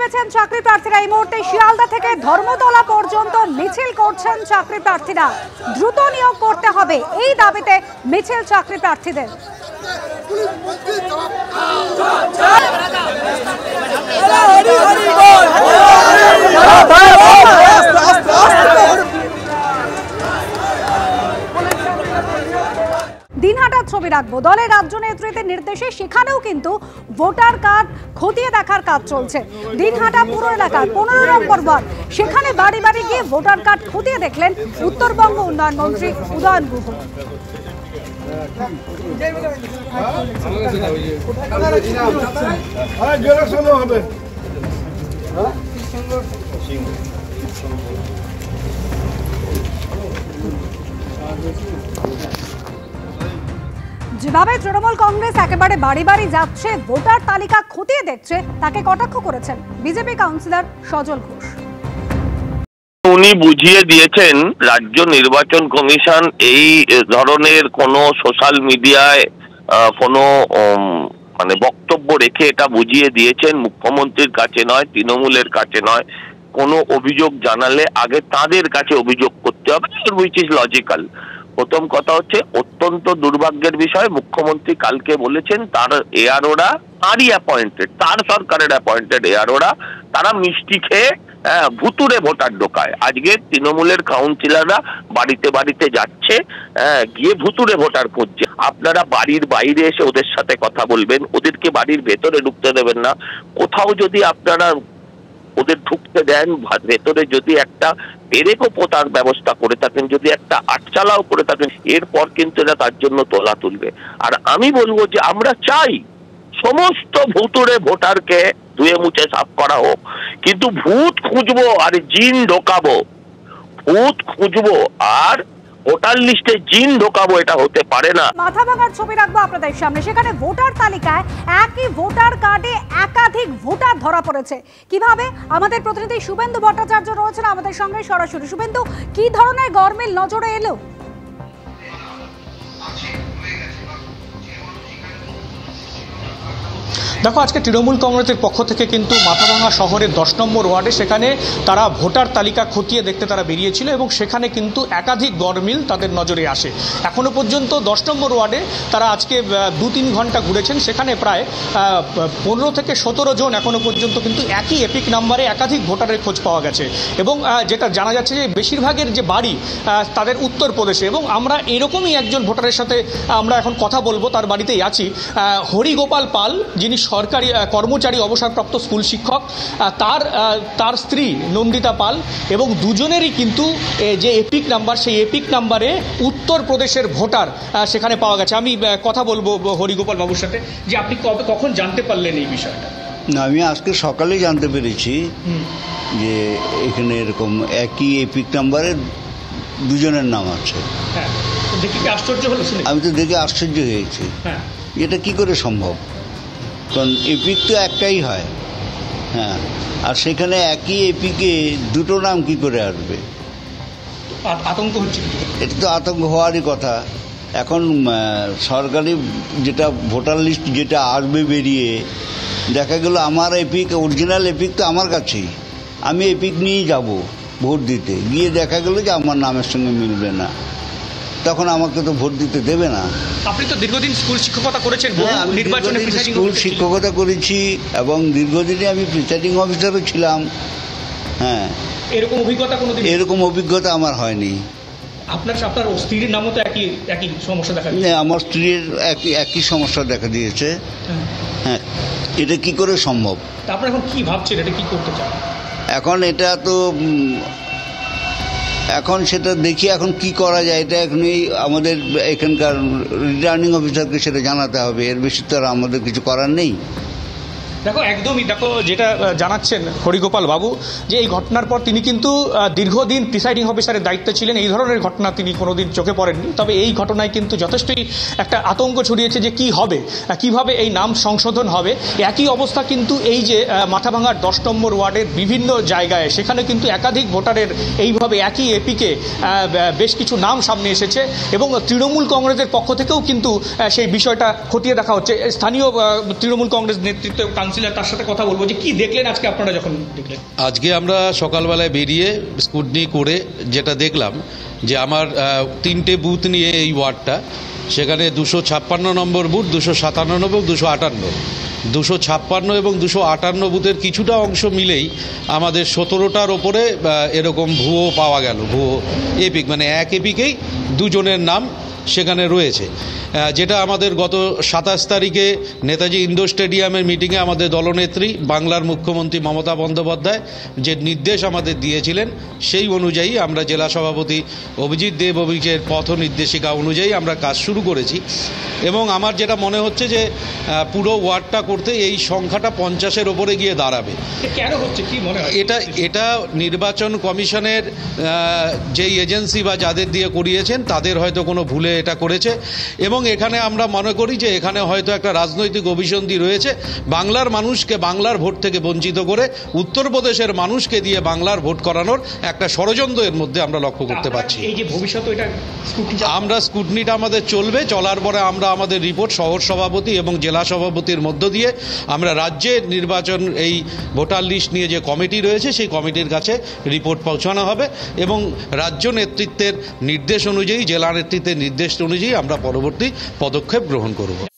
নেমেছেন চাকরি প্রার্থীরা। এই মুহূর্তে শিয়ালদা থেকে ধর্মতলা পর্যন্ত মিছিল করছেন চাকরি প্রার্থীরা। দ্রুত নিয়োগ করতে হবে, এই দাবিতে মিছিল চাকরি প্রার্থীদের। দিনহাটার ছবি রাখবো, দলের রাজ্য নেতৃত্বের নির্দেশে সেখানেও কিন্তু ভোটার কার্ড খতিয়ে দেখার কাজ চলছে। দিনহাটা পুরো এলাকার 15 নম্বর ওয়ার্ড, সেখানে বাড়ি বাড়ি গিয়ে ভোটার কার্ড খতিয়ে দেখলেন উত্তরবঙ্গ উন্নয়ন মন্ত্রী উদয়ন গুহ। যেভাবে তৃণমূল কংগ্রেস একেবারে বাড়ি বাড়ি যাচ্ছে, ভোটার তালিকা খতিয়ে দেখছে, তাকে কটাক্ষ করেছেন বিজেপি কাউন্সিলর সজল ঘোষ। উনি বুঝিয়ে দিয়েছেন রাজ্য নির্বাচন কমিশন এই ধরনের কোনো সোশ্যাল মিডিয়ায় কোনো মানে বক্তব্য রেখে এটা বুঝিয়ে দিয়েছেন মুখ্যমন্ত্রীর কাছে নয়, তৃণমূলের কাছে নয়, কোনো অভিযোগ জানালে আগে তাদের কাছে অভিযোগ করতে হবে, হুইচ ইজ লজিক্যাল। প্রথম কথা হচ্ছে অত্যন্ত দুর্ভাগ্যের বিষয়, মুখ্যমন্ত্রী কালকে বলেছেন তার এআরওরা তারই অ্যাপয়েন্টেড, তার সরকারের অ্যাপয়েন্টেড এআরওরা, তারা মিষ্টি খেয়ে ভুতুরে ভোটার ঢোকায়। আজকে তৃণমূলের কাউন্সিলররা বাড়িতে বাড়িতে যাচ্ছে, গিয়ে ভুতুরে ভোটার খুঁজছে। আপনারা বাড়ির বাইরে এসে ওদের সাথে কথা বলবেন, ওদেরকে বাড়ির ভেতরে ঢুকতে দেবেন না। কোথাও যদি আপনারা ওদের ঢুকতে দেন, ভেতরে যদি একটা পেরেকও পোতার ব্যবস্থা করে থাকেন, যদি একটা আটচালাও করে থাকেন, এরপর কিন্তু এরা তার জন্য তোলা তুলবে। আর আমি বলবো যে আমরা চাই সমস্ত ভুতুরে ভোটারকে ধুয়ে মুছে সাফ করা হোক, কিন্তু ভূত খুঁজবো আর জিন ঢোকাবো, ভূত খুঁজবো আর ভোটার লিস্টে জিন ঢোকাবো, এটা হতে পারে না। মাথা ভাঙার ছবি রাখবো আপনাদের সামনে, সেখানে ভোটার তালিকায় একই ভোটার কার্ডে একাধিক ভোটার ধরা পড়েছে। কিভাবে? আমাদের প্রতিনিধি শুভেন্দু ভট্টাচার্য রয়েছেন আমাদের সঙ্গে সরাসরি। শুভেন্দু, কি ধরনের গরমিল নজরে এলো? দেখো, আজকে তৃণমূল কংগ্রেসের পক্ষ থেকে কিন্তু মাথাভাঙা শহরের 10 নম্বর ওয়ার্ডে সেখানে তারা ভোটার তালিকা খতিয়ে দেখতে তারা বেরিয়েছিল এবং সেখানে কিন্তু একাধিক গরমিল তাদের নজরে আসে। এখনও পর্যন্ত 10 নম্বর ওয়ার্ডে তারা আজকে 2-3 ঘন্টা ঘুরেছেন, সেখানে প্রায় 15 থেকে 17 জন এখনও পর্যন্ত কিন্তু একই এপিক নাম্বারে একাধিক ভোটারের খোঁজ পাওয়া গেছে। এবং যেটা জানা যাচ্ছে যে বেশিরভাগের যে বাড়ি তাদের উত্তরপ্রদেশে। এবং আমরা এরকমই একজন ভোটারের সাথে আমরা এখন কথা বলবো, তার বাড়িতেই আছি। হরিগোপাল পাল, যিনি সরকারি কর্মচারী, অবসরপ্রাপ্ত স্কুল শিক্ষক, তার স্ত্রী নন্দিতা পাল, এবং দুজনেরই কিন্তু যে এপিক নাম্বার, সেই এপিক নাম্বারে উত্তরপ্রদেশের ভোটার সেখানে পাওয়া গেছে। আমি কথা বলবো হরিগোপাল বাবুর সাথে, যে আপনি কখন জানতে পারলেন এই বিষয়টা? না, আমি আজকে সকালে জানতে পেরেছি যে এখানে এরকম একই এপিক নাম্বারে দুজনের নাম আছে। হ্যাঁ, দেখি আশ্চর্য হলো। আমি তো দেখে আশ্চর্য হয়েছি, এটা কি করে সম্ভব? কারণ এপিক তো একটাই হয়, হ্যাঁ, আর সেখানে একই এপিকে দুটো নাম কি করে আসবে? আতঙ্ক হচ্ছে, এটা তো আতঙ্ক হওয়ারই কথা। এখন সরকারি যেটা ভোটার লিস্ট যেটা আসবে বেরিয়ে, দেখা গেল আমার এপিক, অরিজিনাল এপিক তো আমার কাছেই, আমি এপিক নিয়েই যাব ভোট দিতে, গিয়ে দেখা গেল যে আমার নামের সঙ্গে মিলবে না, তখন আমাকে তো ভোট দিতে দেবে না। আপনি তো দীর্ঘদিন স্কুল শিক্ষকতা করেছেন, নির্বাচনে স্কুল শিক্ষকতা করেছি এবং দীর্ঘদিনে আমি প্রিসাইডিং অফিসারও ছিলাম। হ্যাঁ, এরকম অভিজ্ঞতা আমার হয়নি। আপনার স্ত্রীর নামও তো একই সমস্যা দেখা দিয়েছে? আমার স্ত্রীর একই সমস্যা দেখা দিয়েছে। হ্যাঁ, এটা কি করে সম্ভব? আপনারা এখন কি ভাবছেন, এটা কি করতে চান? এখন এটা তো এখন সেটা দেখি এখন কি করা যায়। এটা এখনই আমাদের এখানকার রিটার্নিং অফিসারকে সেটা জানাতে হবে, এর বেশি তো আর আমাদের কিছু করার নেই। দেখো, একদমই দেখো, যেটা জানাচ্ছেন হরিগোপাল বাবু, যে এই ঘটনার পর তিনি কিন্তু দীর্ঘদিন প্রিসাইডিং অফিসারের দায়িত্বে ছিলেন, এই ধরনের ঘটনা তিনি কোনোদিন চোখে পড়েননি। তবে এই ঘটনায় কিন্তু যথেষ্টই একটা আতঙ্ক ছড়িয়েছে যে কি হবে, কিভাবে এই নাম সংশোধন হবে। একই অবস্থা কিন্তু এই যে মাথাভাঙার 10 নম্বর ওয়ার্ডের বিভিন্ন জায়গায়, সেখানে কিন্তু একাধিক ভোটারের এইভাবে একই এপিকে বেশ কিছু নাম সামনে এসেছে এবং তৃণমূল কংগ্রেসের পক্ষ থেকেও কিন্তু সেই বিষয়টা খতিয়ে দেখা হচ্ছে। স্থানীয় তৃণমূল কংগ্রেস নেতৃত্ব কাউন্সিলর, তার সাথে কথা বলবো যে কি দেখলেন আজকে আপনারা যখন দেখলেন। আজকে আমরা সকালবেলায় বেরিয়ে স্কুটনি করে যেটা দেখলাম যে আমার 3টে বুথ নিয়ে এই ওয়ার্ডটা, সেখানে 256 নম্বর বুথ, 257 এবং 258, 256 এবং 258 বুথের কিছুটা অংশ মিলেই আমাদের 17টার ওপরে এরকম ভুয়ো পাওয়া গেল। ভুয়ো এপিক মানে এক এপিকেই দুজনের নাম সেখানে রয়েছে, যেটা আমাদের গত 27 তারিখে নেতাজি ইন্ডোর স্টেডিয়ামের মিটিংয়ে আমাদের দলনেত্রী বাংলার মুখ্যমন্ত্রী মমতা বন্দ্যোপাধ্যায় যে নির্দেশ আমাদের দিয়েছিলেন সেই অনুযায়ী আমরা জেলা সভাপতি অভিজিৎ দেব অভিষেকের পথ নির্দেশিকা অনুযায়ী আমরা কাজ শুরু করেছি। এবং আমার যেটা মনে হচ্ছে যে পুরো ওয়ার্ডটা করতে এই সংখ্যাটা 50-এর ওপরে গিয়ে দাঁড়াবে। কেন হচ্ছে কি মনে হয়? এটা নির্বাচন কমিশনের যেই এজেন্সি বা যাদের দিয়ে করিয়েছেন তাদের হয়তো কোনো ভুলে এটা করেছে, এবং এখানে আমরা মনে করি যে এখানে হয়তো একটা রাজনৈতিক অভিসন্ধি রয়েছে। বাংলার মানুষকে বাংলার ভোট থেকে বঞ্চিত করে উত্তরপ্রদেশের মানুষকে দিয়ে বাংলার ভোট করানোর একটা ষড়যন্ত্র এর মধ্যে আমরা লক্ষ্য করতে পারছি। এই যে ভবিষ্যতে এটা আমরা স্কুটনিটা আমাদের চলবে, চলার পরে আমরা আমাদের রিপোর্ট শহর সভাপতি এবং জেলা সভাপতির মধ্য দিয়ে আমরা রাজ্যের নির্বাচন এই ভোটার লিস্ট নিয়ে যে কমিটি রয়েছে সেই কমিটির কাছে রিপোর্ট পৌঁছানো হবে, এবং রাজ্য নেতৃত্বের নির্দেশ অনুযায়ী জেলা নেতৃত্বের নির্দেশ অনুযায়ী আমরা পরবর্তী পদক্ষেপ গ্রহণ করব।